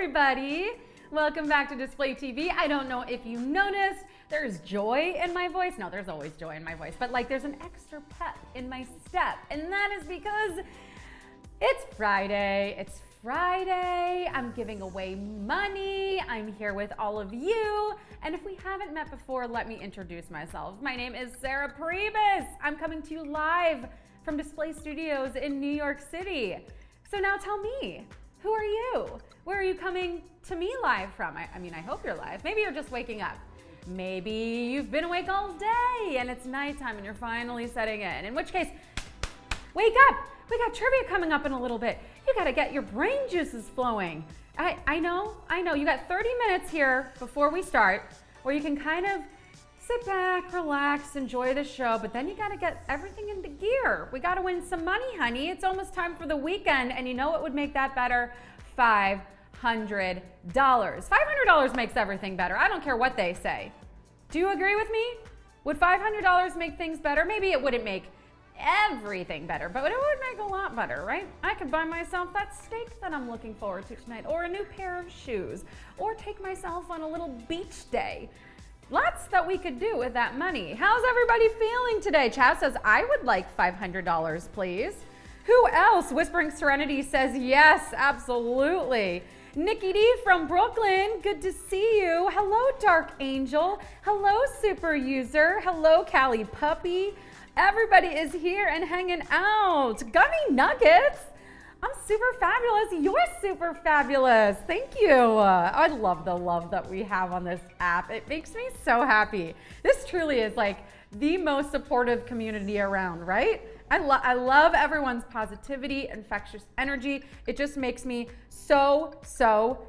everybody. Welcome back to Display TV. I don't know if you noticed, there's joy in my voice. No, there's always joy in my voice, but like there's an extra pep in my step. And that is because it's Friday. It's Friday. I'm giving away money. I'm here with all of you. And if we haven't met before, let me introduce myself. My name is Sarah Pribis. I'm coming to you live from Display Studios in New York City. So now tell me, who are you? Where are you coming to me live from? I mean, I hope you're live. Maybe you're just waking up. Maybe you've been awake all day and it's nighttime and you're finally setting in. In which case, wake up. We got trivia coming up in a little bit. You gotta get your brain juices flowing. I know. You got 30 minutes here before we start where you can kind of sit back, relax, enjoy the show, but then you gotta get everything into gear. We gotta win some money, honey. It's almost time for the weekend, and you know what would make that better? $500. $500 makes everything better. I don't care what they say. Do you agree with me? Would $500 make things better? Maybe it wouldn't make everything better, but it would make a lot better, right? I could buy myself that steak that I'm looking forward to tonight, or a new pair of shoes, or take myself on a little beach day. Lots that we could do with that money. How's everybody feeling today? Chaz says, I would like $500, please. Who else? Whispering Serenity says, yes, absolutely. Nikki D from Brooklyn, good to see you. Hello, Dark Angel. Hello, Super User. Hello, Callie Puppy. Everybody is here and hanging out. Gummy Nuggets. I'm super fabulous. You're super fabulous. Thank you. I love the love that we have on this app. It makes me so happy. This truly is like the most supportive community around, right? I love everyone's positivity, infectious energy. It just makes me so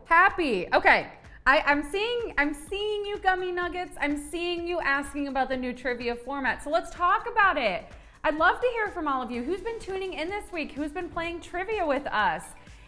happy. Okay, I'm seeing you, Gummy Nuggets. I'm seeing you asking about the new trivia format. So let's talk about it. I'd love to hear from all of you. Who's been tuning in this week? Who's been playing trivia with us?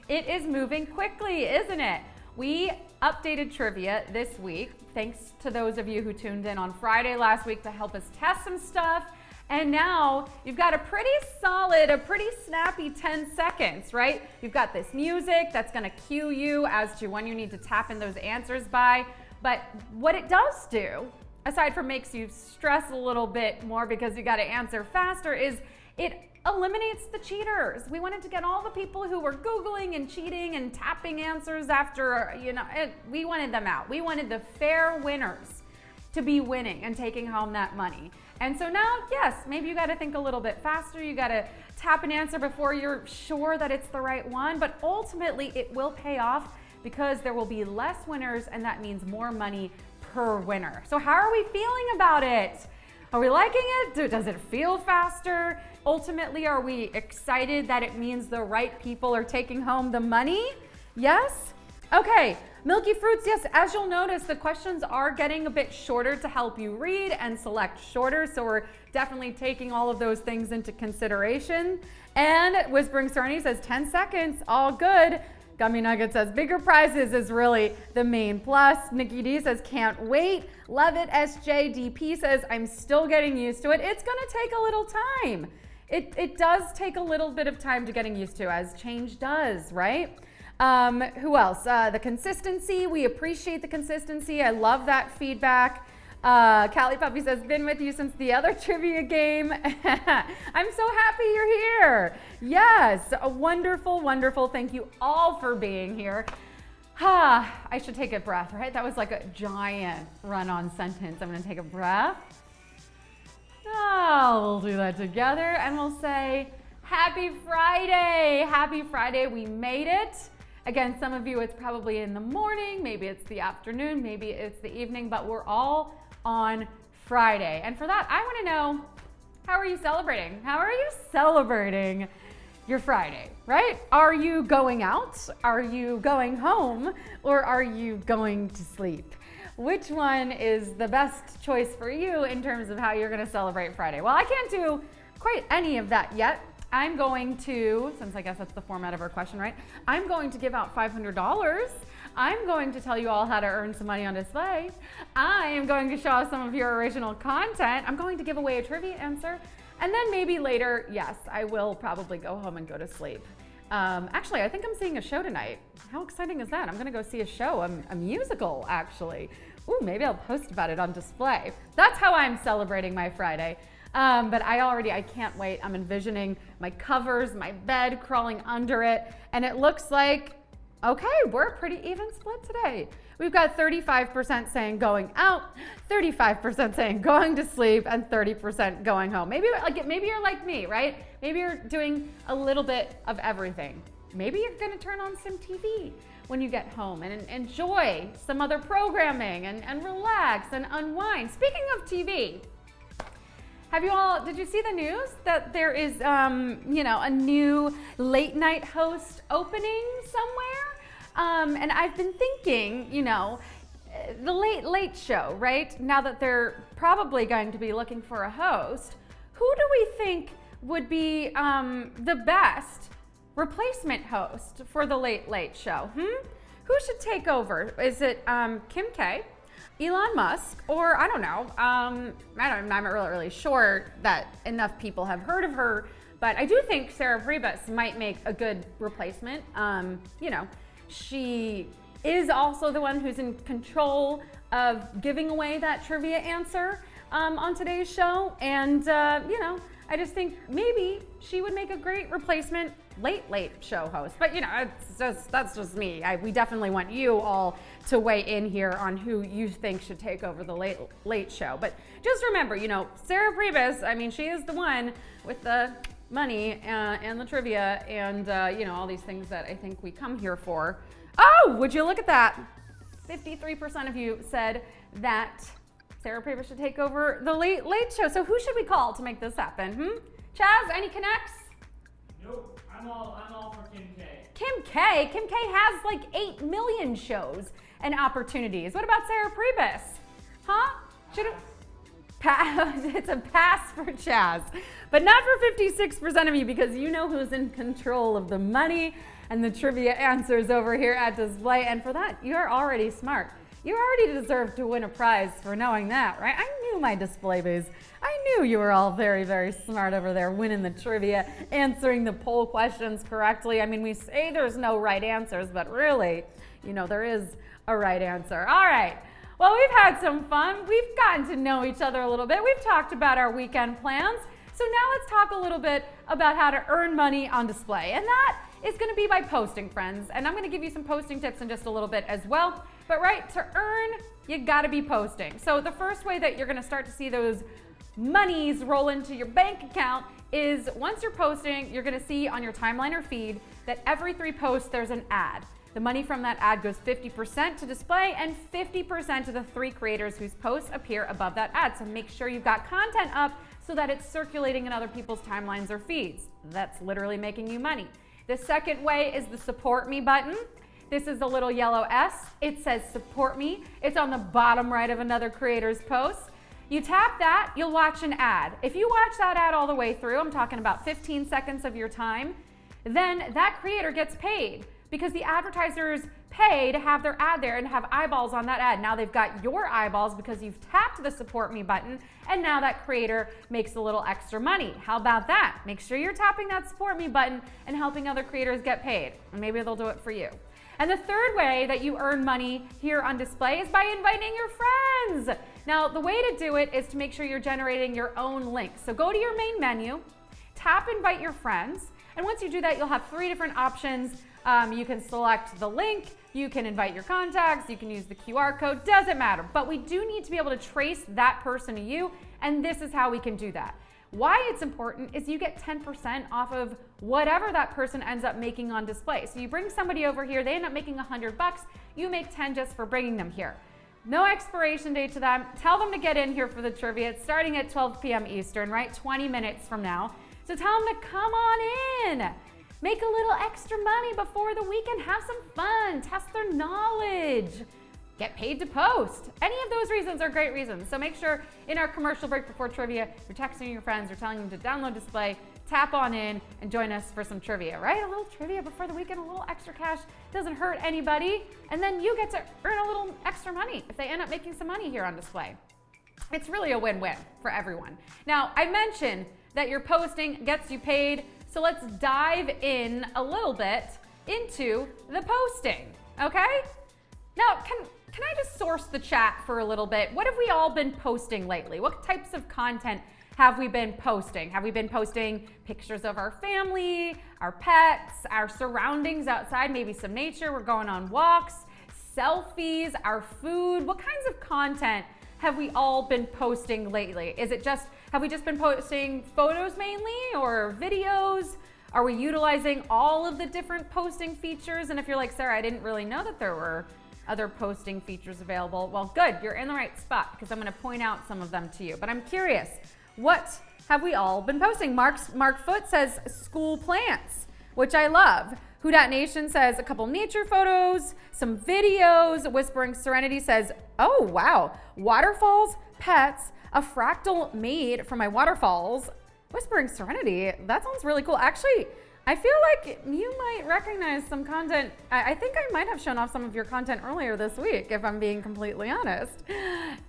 It is moving quickly, isn't it? We updated trivia this week, thanks to those of you who tuned in on Friday last week to help us test some stuff. And now you've got a pretty solid, a pretty snappy 10 seconds, right? You've got this music that's gonna cue you as to when you need to tap in those answers by. But what it does do, aside from makes you stress a little bit more because you gotta answer faster, is it eliminates the cheaters. We wanted to get all the people who were Googling and cheating and tapping answers after, we wanted them out. We wanted the fair winners to be winning and taking home that money. And so now, yes, maybe you gotta think a little bit faster. You gotta tap an answer before you're sure that it's the right one, but ultimately it will pay off because there will be less winners and that means more money per winner. So how are we feeling about it? Are we liking it? Does it feel faster? Ultimately, are we excited that it means the right people are taking home the money? Yes? Okay, Milky Fruits, yes, as you'll notice, the questions are getting a bit shorter to help you read and select shorter, so we're definitely taking all of those things into consideration. And Whispering Serenity says 10 seconds, all good. Gummy Nugget says bigger prizes is really the main plus. Nikki D says can't wait. Love it. SJDP says I'm still getting used to it. It's gonna take a little time. It does take a little bit of time to getting used to, as change does, right? Who else? The consistency, we appreciate the consistency. I love that feedback. Callie Puppy says, been with you since the other trivia game. I'm so happy you're here. Yes, wonderful. Thank you all for being here. I should take a breath, right? That was like a giant run-on sentence. I'm gonna take a breath. We'll do that together and we'll say, happy Friday. Happy Friday, we made it. Again, some of you, it's probably in the morning, maybe it's the afternoon, maybe it's the evening, but we're all on Friday. And for that, I want to know, how are you celebrating? How are you celebrating your Friday, right? Are you going out? Are you going home? Or are you going to sleep? Which one is the best choice for you in terms of how you're going to celebrate Friday? Well, I can't do quite any of that yet. I'm going to, since I guess that's the format of our question, right? I'm going to give out $500. I'm going to tell you all how to earn some money on display. I am going to show off some of your original content. I'm going to give away a trivia answer. And then maybe later, yes, I will probably go home and go to sleep. Actually, I think I'm seeing a show tonight. How exciting is that? I'm gonna go see a show, a musical actually. Ooh, maybe I'll post about it on display. That's how I'm celebrating my Friday. But I can't wait. I'm envisioning my covers, my bed, crawling under it, and it looks like, okay, we're a pretty even split today. We've got 35% saying going out, 35% saying going to sleep, and 30% going home. Maybe you're like me, right? Maybe you're doing a little bit of everything. Maybe you're gonna turn on some TV when you get home and enjoy some other programming and relax and unwind. Speaking of TV, did you see the news that there is, a new late night host opening somewhere? And I've been thinking, the late show, right? Now that they're probably going to be looking for a host, who do we think would be the best replacement host for the late show? Who should take over? Is it Kim K, Elon Musk, or I don't know. I'm not really sure that enough people have heard of her, but I do think Sarah Pribis might make a good replacement. She is also the one who's in control of giving away that trivia answer on today's show, and I just think maybe she would make a great replacement late show host. But that's just me. We definitely want you all to weigh in here on who you think should take over the late show. But just remember, Sarah Pribis, she is the one with the money and the trivia and all these things that I think we come here for. Oh, would you look at that? 53% of you said that Sarah Pribis should take over the late show. So who should we call to make this happen? Chaz, any connects? Nope, I'm all for Kim K. Kim K? Kim K has like 8 million shows and opportunities. What about Sarah Pribis? Should it pass? It's a pass for Chaz, but not for 56% of you, because you know who's in control of the money and the trivia answers over here at display. And for that, you're already smart. You already deserve to win a prize for knowing that, right? I knew my display bees. I knew you were all very, very smart over there winning the trivia, answering the poll questions correctly. We say there's no right answers, but really, there is a right answer. All right. Well, we've had some fun. We've gotten to know each other a little bit. We've talked about our weekend plans. So now let's talk a little bit about how to earn money on display. And that is going to be by posting, friends. And I'm going to give you some posting tips in just a little bit as well. But to earn, you got to be posting. So the first way that you're going to start to see those monies roll into your bank account is once you're posting, you're going to see on your timeline or feed that every 3 posts there's an ad. The money from that ad goes 50% to display and 50% to the 3 creators whose posts appear above that ad. So make sure you've got content up so that it's circulating in other people's timelines or feeds. That's literally making you money. The second way is the support me button. This is the little yellow S. It says support me. It's on the bottom right of another creator's post. You tap that, you'll watch an ad. If you watch that ad all the way through, I'm talking about 15 seconds of your time, then that creator gets paid because the advertisers pay to have their ad there and have eyeballs on that ad. Now they've got your eyeballs because you've tapped the support me button, and now that creator makes a little extra money. How about that? Make sure you're tapping that support me button and helping other creators get paid, and maybe they'll do it for you. And the third way that you earn money here on display is by inviting your friends. Now, the way to do it is to make sure you're generating your own links. So go to your main menu, tap invite your friends, and once you do that, you'll have 3 different options. You can select the link, you can invite your contacts, you can use the QR code, doesn't matter. But we do need to be able to trace that person to you, and this is how we can do that. Why it's important is you get 10% off of whatever that person ends up making on display. So you bring somebody over here, they end up making $100, you make 10 just for bringing them here. No expiration date to them. Tell them to get in here for the trivia. It's starting at 12 p.m. Eastern, right? 20 minutes from now. So tell them to come on in. Make a little extra money before the weekend. Have some fun. Test their knowledge. Get paid to post. Any of those reasons are great reasons. So make sure in our commercial break before trivia, you're texting your friends, you're telling them to download display, tap on in, and join us for some trivia, right? A little trivia before the weekend, a little extra cash. Doesn't hurt anybody. And then you get to earn a little extra money if they end up making some money here on display. It's really a win-win for everyone. Now, I mentioned that your posting gets you paid. So let's dive in a little bit into the posting, okay? Now, can I just source the chat for a little bit? What have we all been posting lately? What types of content have we been posting? Have we been posting pictures of our family, our pets, our surroundings outside, maybe some nature, we're going on walks, selfies, our food? What kinds of content have we all been posting lately? Have we just been posting photos mainly or videos? Are we utilizing all of the different posting features? And if you're like, Sarah, I didn't really know that there were other posting features available. Well, good, you're in the right spot because I'm gonna point out some of them to you. But I'm curious, what have we all been posting? Mark Foot says school plants, which I love. Who Dat Nation says a couple nature photos, some videos. Whispering Serenity says, oh wow, waterfalls, pets, a fractal made for my waterfalls. Whispering Serenity, that sounds really cool. Actually, I feel like you might recognize some content. I think I might have shown off some of your content earlier this week, if I'm being completely honest.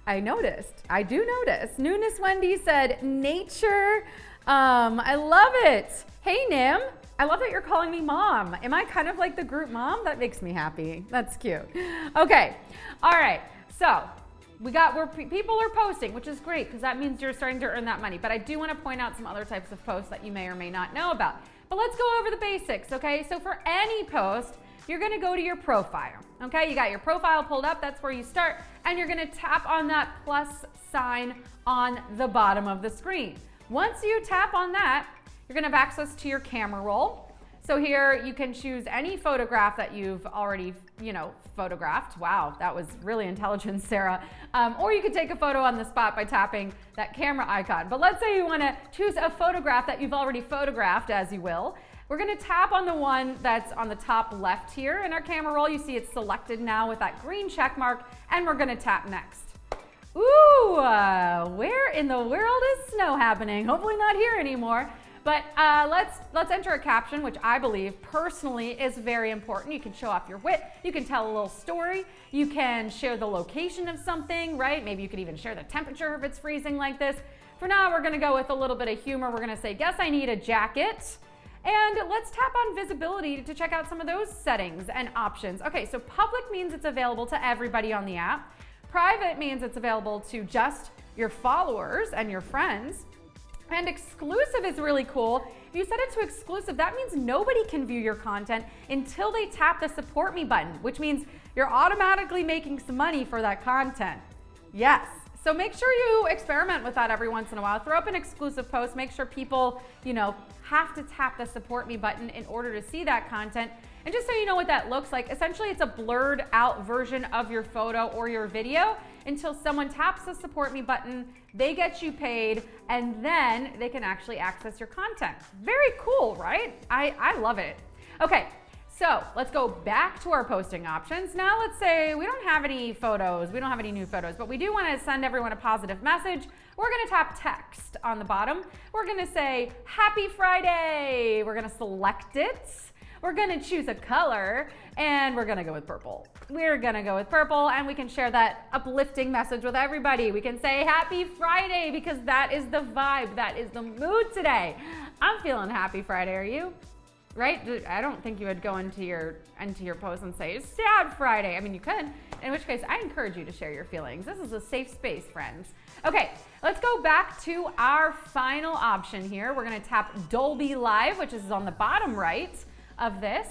I do notice. Newness Wendy said, nature. I love it. Hey, Nim. I love that you're calling me mom. Am I kind of like the group mom? That makes me happy. That's cute. Okay. All right. So we got where people are posting, which is great because that means you're starting to earn that money. But I do want to point out some other types of posts that you may or may not know about. But let's go over the basics, okay? So for any post, you're gonna go to your profile, okay? You got your profile pulled up, that's where you start, and you're gonna tap on that plus sign on the bottom of the screen. Once you tap on that, you're gonna have access to your camera roll. So here you can choose any photograph that you've already, photographed. Wow, that was really intelligent, Sarah. Or you could take a photo on the spot by tapping that camera icon. But let's say you wanna choose a photograph that you've already photographed, as you will. We're gonna tap on the one that's on the top left here in our camera roll. You see it's selected now with that green check mark, and we're gonna tap next. Ooh, where in the world is snow happening? Hopefully not here anymore. But let's enter a caption, which I believe personally is very important. You can show off your wit. You can tell a little story. You can share the location of something, right? Maybe you could even share the temperature if it's freezing like this. For now, we're gonna go with a little bit of humor. We're gonna say, guess I need a jacket. And let's tap on visibility to check out some of those settings and options. Okay, so public means it's available to everybody on the app. Private means it's available to just your followers and your friends. And exclusive is really cool. If you set it to exclusive, that means nobody can view your content until they tap the support me button, which means you're automatically making some money for that content. Yes. So make sure you experiment with that every once in a while. Throw up an exclusive post. Make sure people, have to tap the support me button in order to see that content. And just so you know what that looks like, essentially it's a blurred out version of your photo or your video until someone taps the support me button, they get you paid, and then they can actually access your content. Very cool, right? I love it. Okay, so let's go back to our posting options. Now let's say we don't have any photos, we don't have any new photos, but we do want to send everyone a positive message. We're gonna tap text on the bottom. We're gonna say, Happy Friday. We're gonna select it. We're gonna choose a color, and we're gonna go with purple. We're gonna go with purple, and we can share that uplifting message with everybody. We can say Happy Friday because that is the vibe, that is the mood today. I'm feeling Happy Friday, are you? Right? I don't think you would go into your post and say, Sad Friday. I mean, you could, in which case I encourage you to share your feelings. This is a safe space, friends. Okay, let's go back to our final option here. We're gonna tap Dolby Live, which is on the bottom right of this.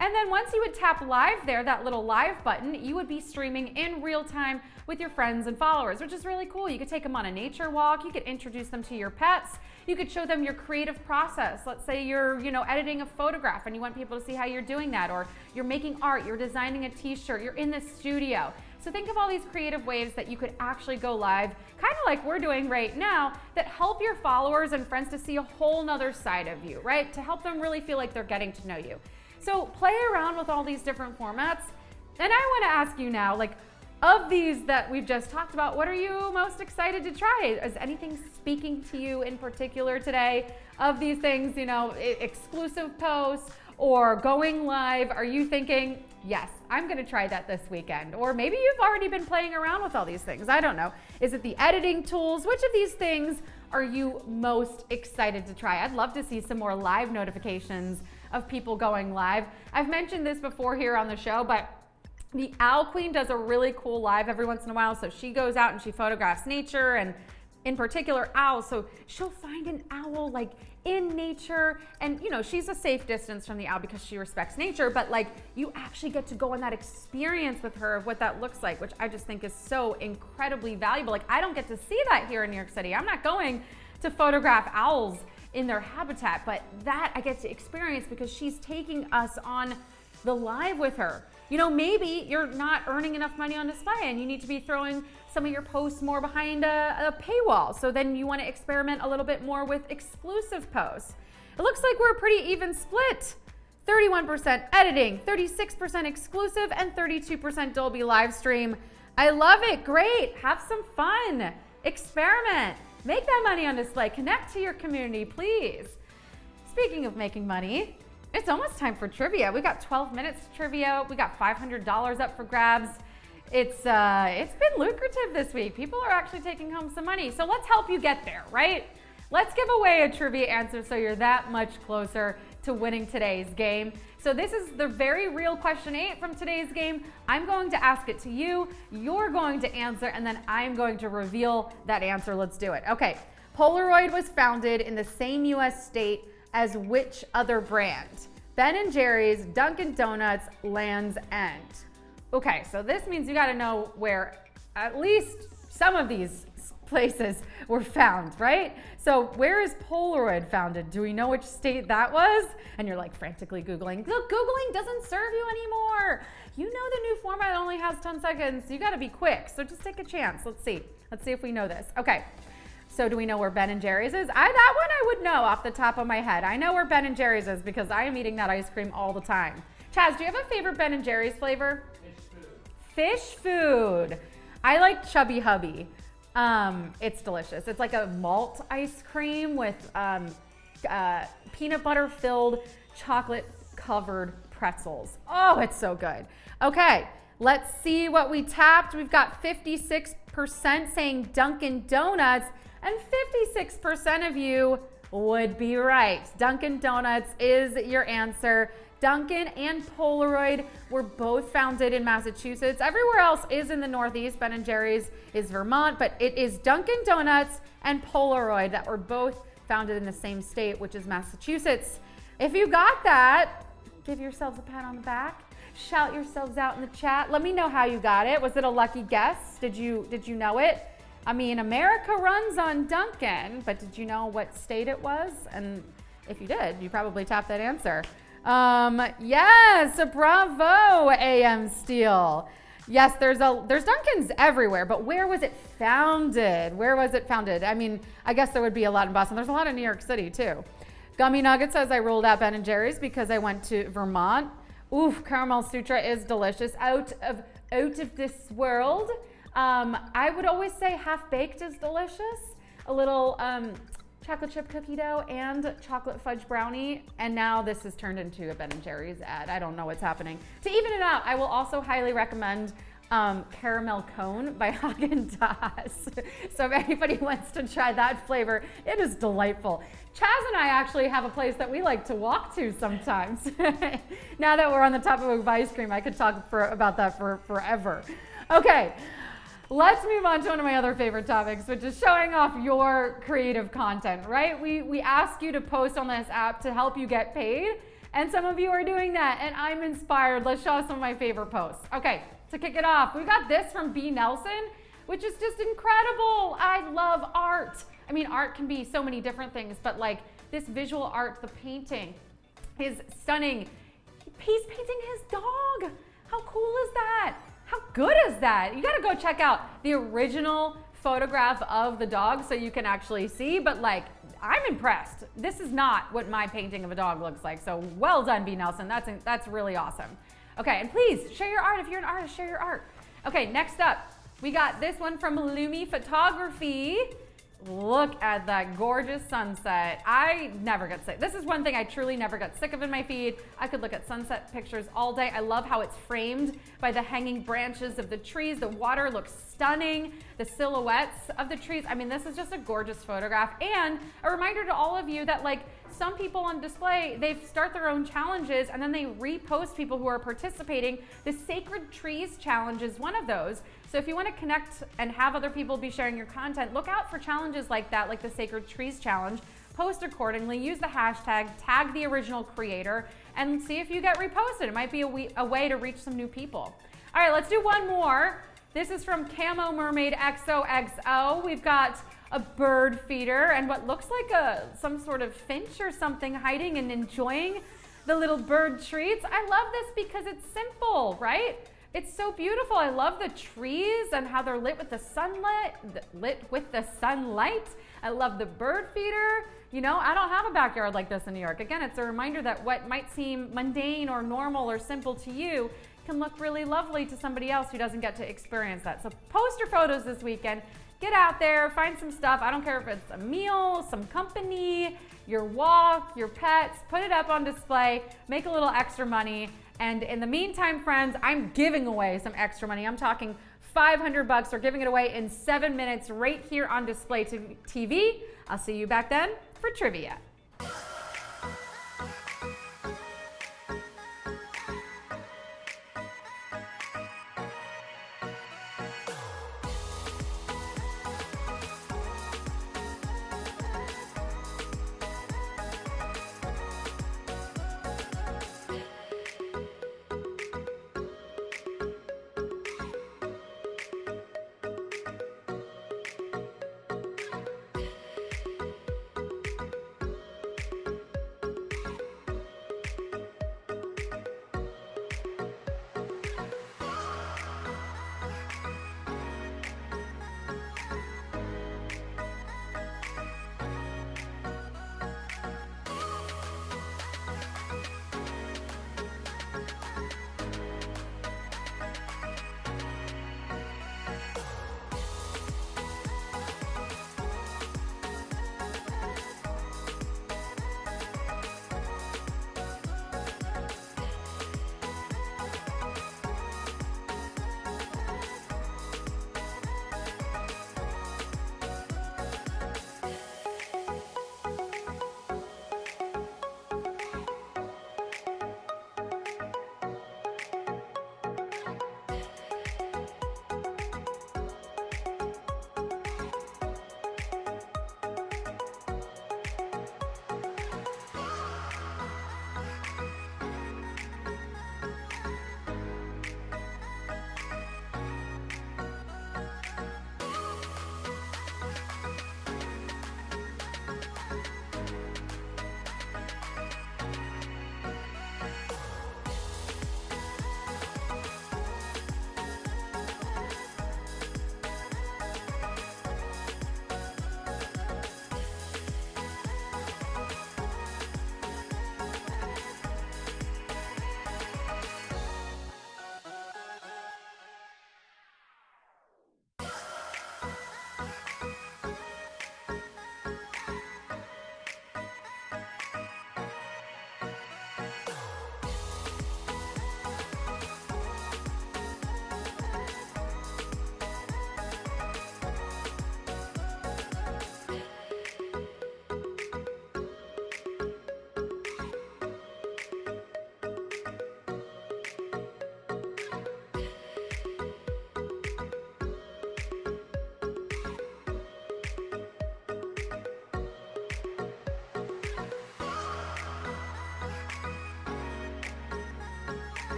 And then once you would tap live there, that little live button, you would be streaming in real time with your friends and followers, which is really cool. You could take them on a nature walk. You could introduce them to your pets. You could show them your creative process. Let's say you're, editing a photograph and you want people to see how you're doing that, or you're making art, you're designing a t-shirt, you're in the studio. So think of all these creative ways that you could actually go live, kind of like we're doing right now, that help your followers and friends to see a whole nother side of you, right? To help them really feel like they're getting to know you. So play around with all these different formats. And I want to ask you now, of these that we've just talked about, what are you most excited to try? Is anything speaking to you in particular today? Of these things, exclusive posts or going live, are you thinking, yes, I'm gonna try that this weekend? Or maybe you've already been playing around with all these things. I don't know. Is it the editing tools? Which of these things are you most excited to try? I'd love to see some more live notifications of people going live. I've mentioned this before here on the show, but the Owl Queen does a really cool live every once in a while. So she goes out and she photographs nature, and in particular owls. So she'll find an owl like in nature, and you know, she's a safe distance from the owl because she respects nature, but like you actually get to go on that experience with her of what that looks like, which I just think is so incredibly valuable. Like I don't get to see that here in New York City. I'm not going to photograph owls in their habitat, but that I get to experience because she's taking us on the live with her. You know, maybe you're not earning enough money on display and you need to be throwing some of your posts more behind a paywall. So then you want to experiment a little bit more with exclusive posts. It looks like we're a pretty even split. 31% editing, 36% exclusive, and 32% Dolby live stream. I love it. Great. Have some fun. Experiment. Make that money on display. Connect to your community, please. Speaking of making money, it's almost time for trivia. We got 12 minutes to trivia. We got $500 up for grabs. It's been lucrative this week. People are actually taking home some money. So let's help you get there, right? Let's give away a trivia answer so you're that much closer to winning today's game. So this is the very real question 8 from today's game. I'm going to ask it to you. You're going to answer, and then I'm going to reveal that answer. Let's do it. Okay. Polaroid was founded in the same U.S. state as which other brand? Ben & Jerry's, Dunkin' Donuts, Land's End. Okay, so this means you gotta know where at least some of these places were found, right? So where is Polaroid founded? Do we know which state that was? And you're like frantically Googling. Look, Googling doesn't serve you anymore. You know the new format only has 10 seconds. You gotta be quick, so just take a chance. Let's see if we know this. Okay. So do we know where Ben & Jerry's is? That one I would know off the top of my head. I know where Ben & Jerry's is because I am eating that ice cream all the time. Chaz, do you have a favorite Ben & Jerry's flavor? Fish food. Fish food. I like Chubby Hubby. It's delicious. It's like a malt ice cream with peanut butter filled chocolate covered pretzels. Oh, it's so good. Okay, let's see what we tapped. We've got 56% saying Dunkin' Donuts, and 56% of you would be right. Dunkin' Donuts is your answer. Dunkin' and Polaroid were both founded in Massachusetts. Everywhere else is in the Northeast. Ben & Jerry's is Vermont, but it is Dunkin' Donuts and Polaroid that were both founded in the same state, which is Massachusetts. If you got that, give yourselves a pat on the back. Shout yourselves out in the chat. Let me know how you got it. Was it a lucky guess? Did you know it? I mean, America runs on Dunkin', but did you know what state it was? And if you did, you probably tapped that answer. Yes, bravo, AM Steel. Yes, there's Dunkin's everywhere, but where was it founded? Where was it founded? I mean, I guess there would be a lot in Boston. There's a lot in New York City too. Gummy Nugget says I ruled out Ben & Jerry's because I went to Vermont. Oof, Caramel Sutra is delicious. Out of this world. I would always say Half Baked is delicious. A little chocolate chip cookie dough and chocolate fudge brownie. And now this has turned into a Ben & Jerry's ad. I don't know what's happening. To even it out, I will also highly recommend Caramel Cone by Haagen-Dazs. So if anybody wants to try that flavor, it is delightful. Chaz and I actually have a place that we like to walk to sometimes. Now that we're on the topic of ice cream, I could talk about that for forever. Okay, let's move on to one of my other favorite topics, which is showing off your creative content, right? We ask you to post on this app to help you get paid, and some of you are doing that, and I'm inspired. Let's show some of my favorite posts. Okay, to kick it off, we got this from B. Nelson, which is just incredible. I love art. I mean, art can be so many different things, but like this visual art, the painting is stunning. He's painting his dog. How cool is that? How good is that? You gotta go check out the original photograph of the dog so you can actually see, but like, I'm impressed. This is not what my painting of a dog looks like. So well done, B. Nelson. That's really awesome. Okay, and please share your art. If you're an artist, share your art. Okay, next up, we got this one from Lumi Photography. Look at that gorgeous sunset. I never get sick. This is one thing I truly never got sick of in my feed. I could look at sunset pictures all day. I love how it's framed by the hanging branches of the trees. The water looks stunning. The silhouettes of the trees. I mean, this is just a gorgeous photograph. And a reminder to all of you that, like, some people on display, they start their own challenges and then they repost people who are participating. The Sacred Trees Challenge is one of those. So if you want to connect and have other people be sharing your content, look out for challenges like that, like the Sacred Trees Challenge. Post accordingly, use the hashtag, tag the original creator, and see if you get reposted. It might be a way to reach some new people. All right, let's do one more. This is from Camo Mermaid XOXO. We've got a bird feeder and what looks like some sort of finch or something hiding and enjoying the little bird treats. I love this because it's simple, right? It's so beautiful. I love the trees and how they're lit with the sunlight. I love the bird feeder. You know, I don't have a backyard like this in New York. Again, it's a reminder that what might seem mundane or normal or simple to you can look really lovely to somebody else who doesn't get to experience that. So post your photos this weekend. Get out there, find some stuff. I don't care if it's a meal, some company, your walk, your pets. Put it up on display. Make a little extra money. And in the meantime, friends, I'm giving away some extra money. I'm talking $500. We're giving it away in 7 minutes right here on Display TV. I'll see you back then for trivia.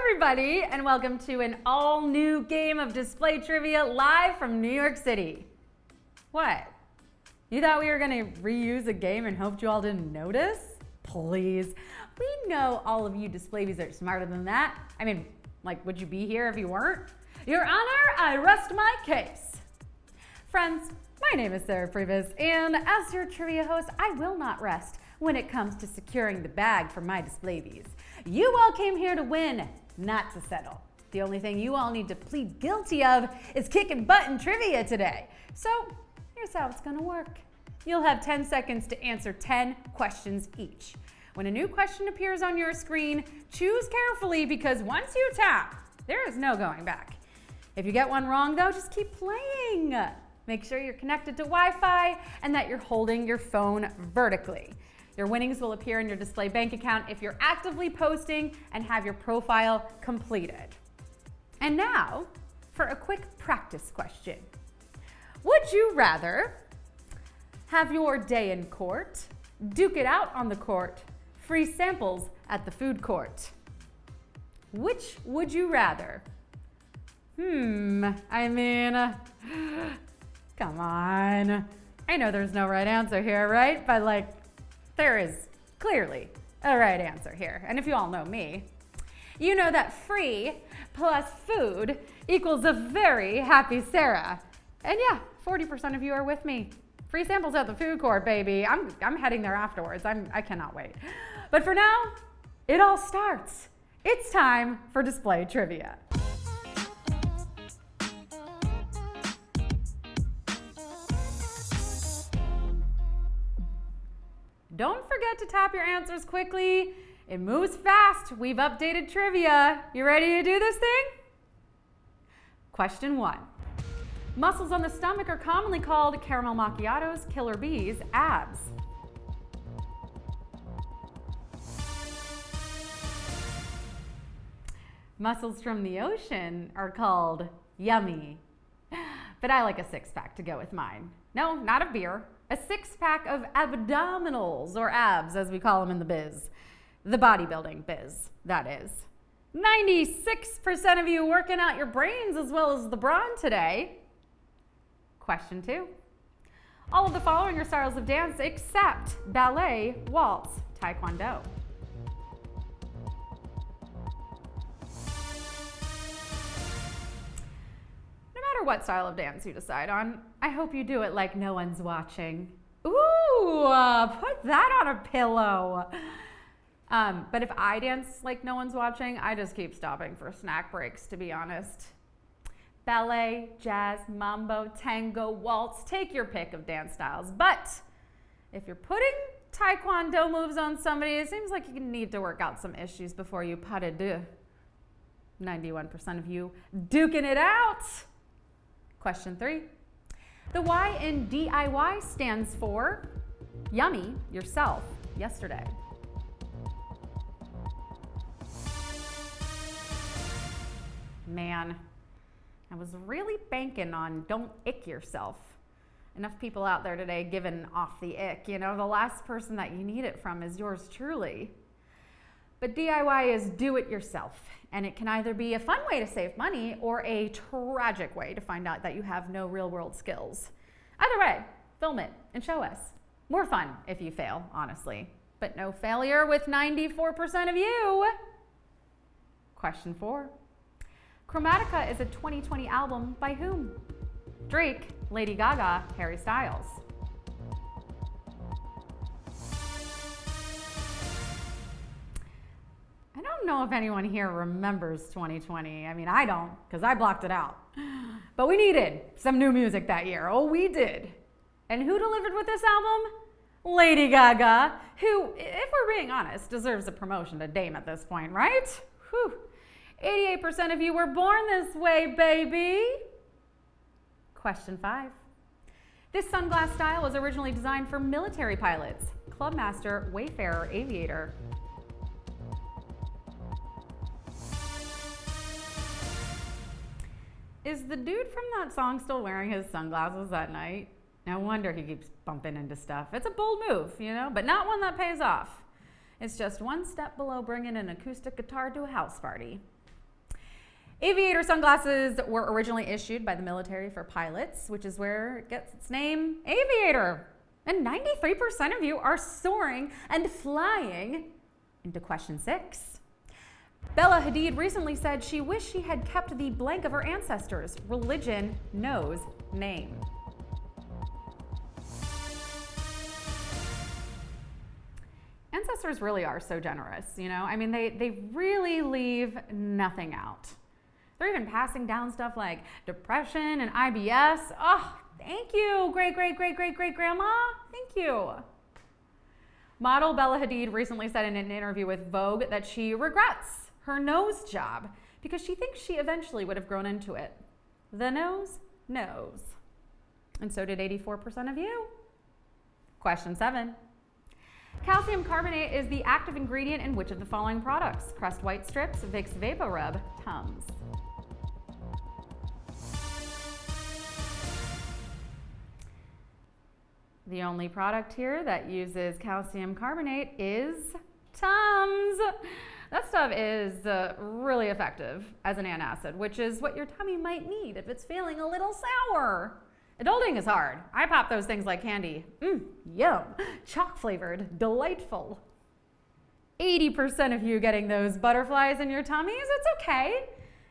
everybody, and welcome to an all-new game of display trivia live from New York City. What? You thought we were going to reuse a game and hoped you all didn't notice? Please. We know all of you displays are smarter than that. I mean, like, would you be here if you weren't? Your Honor, I rest my case. Friends, my name is Sarah Pribis, and as your trivia host, I will not rest when it comes to securing the bag for my displays. You all came here to win, not to settle. The only thing you all need to plead guilty of is kicking butt in trivia today. So here's how it's gonna work. You'll have 10 seconds to answer 10 questions each. When a new question appears on your screen, choose carefully because once you tap, there is no going back. If you get one wrong though, just keep playing. Make sure you're connected to Wi-Fi and that you're holding your phone vertically. Your winnings will appear in your display bank account if you're actively posting and have your profile completed. And now for a quick practice question. Would you rather have your day in court, duke it out on the court, free samples at the food court? Which would you rather? I mean, come on. I know there's no right answer here, right? But there is clearly a right answer here. And if you all know me, you know that free plus food equals a very happy Sarah. And yeah, 40% of you are with me. Free samples at the food court, baby. I'm heading there afterwards. I cannot wait. But for now, it all starts. It's time for display trivia. Don't forget to tap your answers quickly. It moves fast. We've updated trivia. You ready to do this thing? Question 1. Muscles on the stomach are commonly called caramel macchiatos, killer bees, abs. Muscles from the ocean are called yummy. But I like a six-pack to go with mine. No, not of beer. A six-pack of abdominals, or abs as we call them in the biz. The bodybuilding biz, that is. 96% of you working out your brains as well as the brawn today. Question 2. All of the following are styles of dance except ballet, waltz, taekwondo. No matter what style of dance you decide on, I hope you do it like no one's watching. Ooh, put that on a pillow. But if I dance like no one's watching, I just keep stopping for snack breaks, to be honest. Ballet, jazz, mambo, tango, waltz, take your pick of dance styles. But if you're putting taekwondo moves on somebody, it seems like you need to work out some issues before you pas de deux. 91% of you duking it out. Question 3. The Y in DIY stands for yummy, yourself, yesterday. Man, I was really banking on don't ick yourself. Enough people out there today giving off the ick. You know, the last person that you need it from is yours truly. But DIY is do it yourself. And it can either be a fun way to save money or a tragic way to find out that you have no real world skills. Either way, film it and show us. More fun if you fail, honestly. But no failure with 94% of you. Question 4. Chromatica is a 2020 album by whom? Drake, Lady Gaga, Harry Styles. I don't know if anyone here remembers 2020. I mean, I don't, because I blocked it out. But we needed some new music that year. Oh, we did. And who delivered with this album? Lady Gaga, who, if we're being honest, deserves a promotion to Dame at this point, right? Whew. 88% of you were born this way, baby. Question 5. This sunglass style was originally designed for military pilots. Clubmaster, Wayfarer, Aviator. Is the dude from that song still wearing his sunglasses at night? No wonder he keeps bumping into stuff. It's a bold move, you know, but not one that pays off. It's just one step below bringing an acoustic guitar to a house party. Aviator sunglasses were originally issued by the military for pilots, which is where it gets its name, aviator. And 93% of you are soaring and flying into question 6. Bella Hadid recently said she wished she had kept the blank of her ancestors. Religion knows name. Ancestors really are so generous, you know? I mean, they really leave nothing out. They're even passing down stuff like depression and IBS. Oh, thank you, great-great-great-great-great-grandma. Thank you. Model Bella Hadid recently said in an interview with Vogue that she regrets her nose job because she thinks she eventually would have grown into it. The nose knows. And so did 84% of you. Question 7. Calcium carbonate is the active ingredient in which of the following products? Crest White Strips, Vicks VapoRub, Tums. The only product here that uses calcium carbonate is Tums. That stuff is really effective as an antacid, which is what your tummy might need if it's feeling a little sour. Adulting is hard. I pop those things like candy. Yum. Chalk flavored. Delightful. 80% of you getting those butterflies in your tummies. It's okay.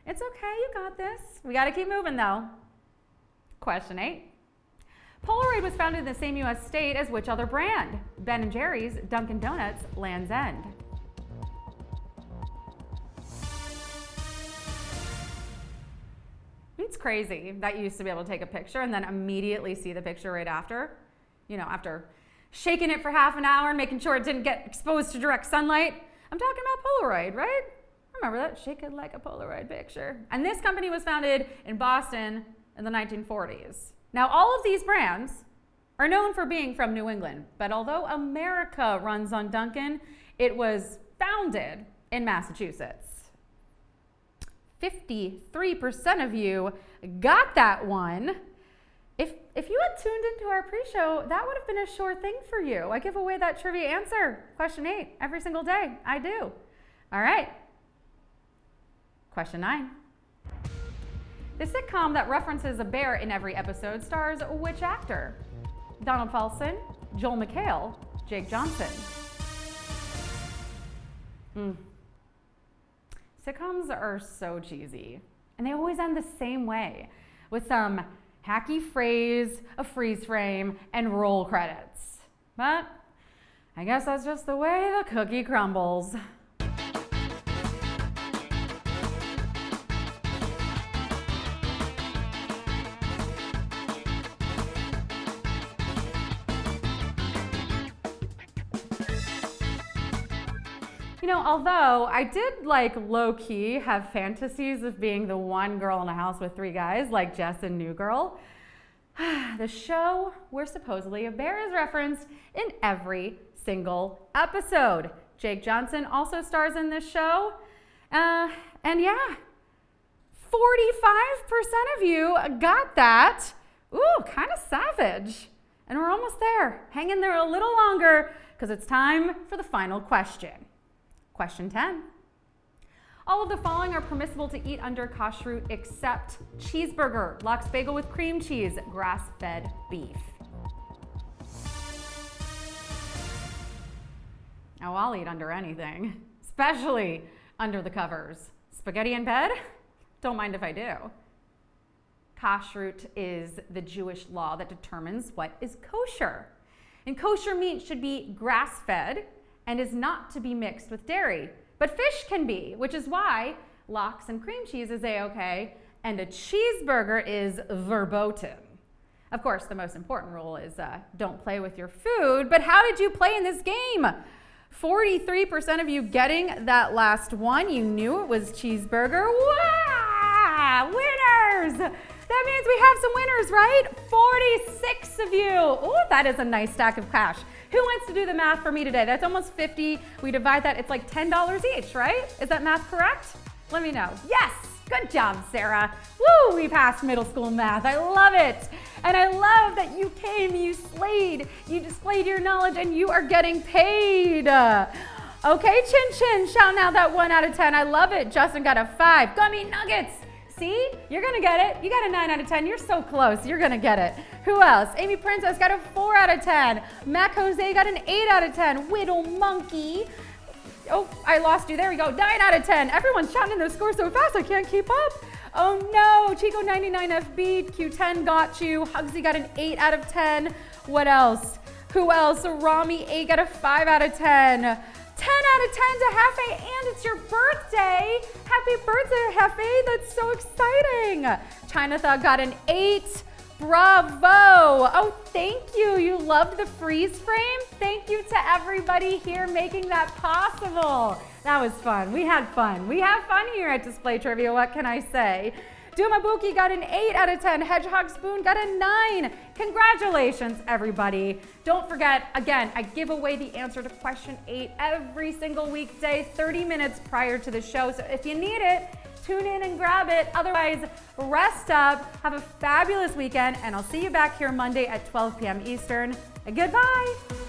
It's okay. You got this. We got to keep moving though. Question 8. Polaroid was founded in the same U.S. state as which other brand? Ben & Jerry's, Dunkin' Donuts, Land's End. It's crazy that you used to be able to take a picture and then immediately see the picture right after. You know, after shaking it for half an hour and making sure it didn't get exposed to direct sunlight. I'm talking about Polaroid, right? Remember that? Shake it like a Polaroid picture. And this company was founded in Boston in the 1940s. Now, all of these brands are known for being from New England, but although America runs on Dunkin', it was founded in Massachusetts. 53% of you got that one. If you had tuned into our pre-show, that would have been a sure thing for you. I give away that trivia answer, question 8, every single day. I do. All right. Question 9. The sitcom that references a bear in every episode stars which actor? Donald Faison, Joel McHale, Jake Johnson. Sitcoms are so cheesy, and they always end the same way, with some hacky phrase, a freeze frame, and roll credits. But I guess that's just the way the cookie crumbles. You know, although I did like low-key have fantasies of being the one girl in a house with 3 guys like Jess and New Girl, the show where supposedly a bear is referenced in every single episode. Jake Johnson also stars in this show. And yeah, 45% of you got that. Ooh, kind of savage. And we're almost there. Hang in there a little longer because it's time for the final question. Question 10. All of the following are permissible to eat under kashrut except cheeseburger, lox bagel with cream cheese, grass-fed beef. Oh, I'll eat under anything, especially under the covers. Spaghetti in bed? Don't mind if I do. Kashrut is the Jewish law that determines what is kosher. And kosher meat should be grass-fed and is not to be mixed with dairy. But fish can be, which is why lox and cream cheese is a-okay, and a cheeseburger is verboten. Of course, the most important rule is don't play with your food, but how did you play in this game? 43% of you getting that last one. You knew it was cheeseburger. Wow! Winners! That means we have some winners, right? 46 of you. Oh, that is a nice stack of cash. Who wants to do the math for me today? That's almost 50. We divide that, it's like $10 each, right? Is that math correct? Let me know. Yes, good job, Sarah. Woo, we passed middle school math. I love it. And I love that you came, you slayed, you displayed your knowledge, and you are getting paid. Okay, Chin Chin, shouting out that 1 out of 10. I love it. Justin got a 5. Gummy Nuggets. See? You're going to get it. You got a 9 out of 10. You're so close. You're going to get it. Who else? Amy Princess got a 4 out of 10. Mac Jose got an 8 out of 10. Whittle Monkey. Oh, I lost you. There we go. 9 out of 10. Everyone's shouting their scores so fast I can't keep up. Oh no. Chico 99FB, Q10 got you. Hugsy got an 8 out of 10. What else? Who else? Rami 8 got a 5 out of 10. 10 out of 10 to Hefe, and it's your birthday. Happy birthday, Hefe. That's so exciting. China Thug got an 8. Bravo. Oh, thank you. You loved the freeze frame. Thank you to everybody here making that possible. That was fun. We had fun. We have fun here at Display Trivia. What can I say? Dumabuki got an 8 out of 10. Hedgehog Spoon got a 9. Congratulations, everybody. Don't forget, again, I give away the answer to question 8 every single weekday, 30 minutes prior to the show. So if you need it, tune in and grab it. Otherwise, rest up. Have a fabulous weekend, and I'll see you back here Monday at 12 p.m. Eastern. And goodbye.